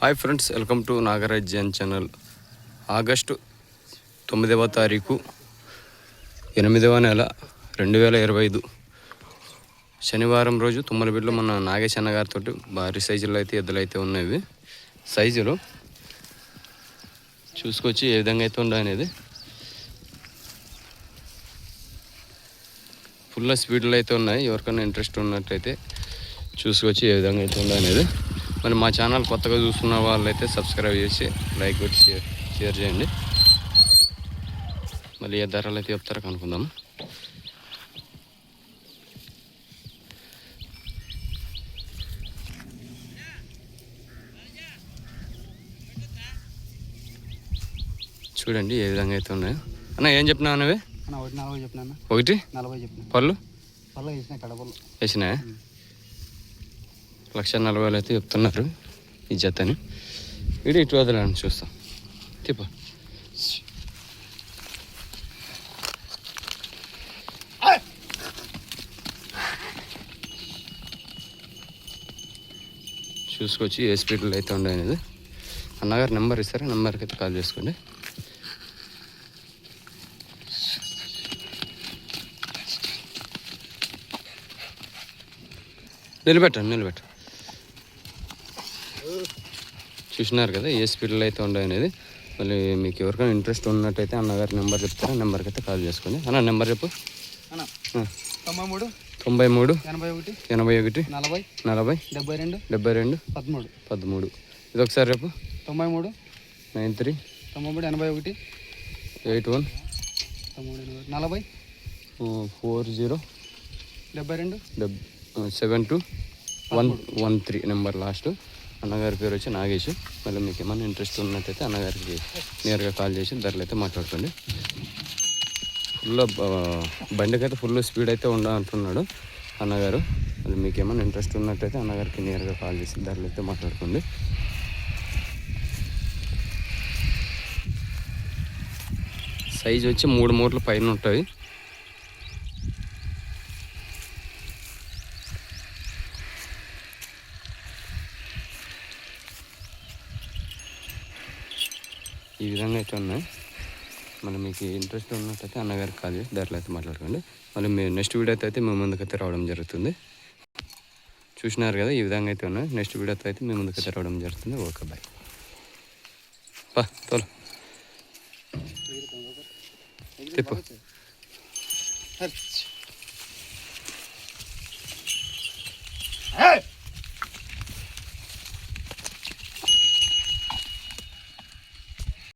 Hi friends, welcome to Nagaraj Jain channel. August 9వ తారీఖు 8వ నెల 2025 శనివారం రోజు తుమ్మలబిడ్డలో మన నాగేశ్ అన్న గారితో భారీ సైజులో అయితే ఎద్దులు అయితే ఉన్నాయి. సైజులు చూసుకొచ్చి ఏ విధంగా అయితే ఉండ అనేది ఫుల్ స్పీడ్లో అయితే ఉన్నాయి. ఎవరికైనా ఇంట్రెస్ట్ ఉన్నట్టయితే చూసుకొచ్చి ఏ విధంగా అయితే ఉండ అనేది. మరి మా ఛానల్ కొత్తగా చూస్తున్న వాళ్ళైతే సబ్స్క్రైబ్ చేసి లైక్ కొట్టి షేర్ చేయండి. మళ్ళీ ఏ ధరలు అయితే చెప్తారో కనుక్కుందాం. చూడండి ఏ విధంగా అయితే ఉన్నాయో. అన్న ఏం చెప్పినా అన్నవి? ఒకటి 40 పళ్ళు వేసినా 1,40,000 అయితే చెప్తున్నారు ఈ జతని. ఇటు ఇటు వదలని చూస్తాం. తిప్ప చూసుకొచ్చి ఏ స్పీడ్లో అయితే ఉండే అనేది. అన్నగారు నెంబర్ ఇస్తారా? నెంబర్కి అయితే కాల్ చేసుకోండి. నిలబెట్ట చూసినారు కదా ఏ స్పీడ్లో అయితే ఉండే అనేది. మళ్ళీ మీకు ఎవరికైనా ఇంట్రెస్ట్ ఉన్నట్టయితే అన్నగారి నెంబర్ చెప్తారా? నెంబర్కి అయితే కాల్ చేసుకోండి. అన్న నెంబర్ చెప్పు. 93 81 40 72 13. ఇది ఒకసారి రేపు 93 93 81 81 40 40 72 7213 నెంబర్ లాస్ట్. అన్నగారి పేరు వచ్చి నాగేష్. మళ్ళీ మీకు ఏమైనా ఇంట్రెస్ట్ ఉన్నట్టయితే అన్నగారికి నేరుగా కాల్ చేసి ధరలు అయితే మాట్లాడుకోండి. ఫుల్ బండికి అయితే ఫుల్ స్పీడ్ అయితే అంటున్నాడు అన్నగారు. మళ్ళీ మీకు ఏమైనా ఇంట్రెస్ట్ ఉన్నట్టయితే అన్నగారికి నేరుగా కాల్ చేసి ధరలు అయితే మాట్లాడుకోండి. సైజు వచ్చి 3 మూటల పైన ఉంటాయి. ఈ విధంగా అయితే ఉన్నాయి. మళ్ళీ మీకు ఇంట్రెస్ట్ ఉన్నట్టయితే అన్నగారికి కాల్ చేసి ధరలు అయితే మాట్లాడుకోండి. మళ్ళీ మీ నెక్స్ట్ వీడియో అయితే మీ ముందుకైతే రావడం జరుగుతుంది. చూసినారు కదా ఈ విధంగా అయితే ఉన్నాయి. నెక్స్ట్ వీడియోతో అయితే మీ ముందుకైతే రావడం జరుగుతుంది. Okay bye. తోలు తిప్పు.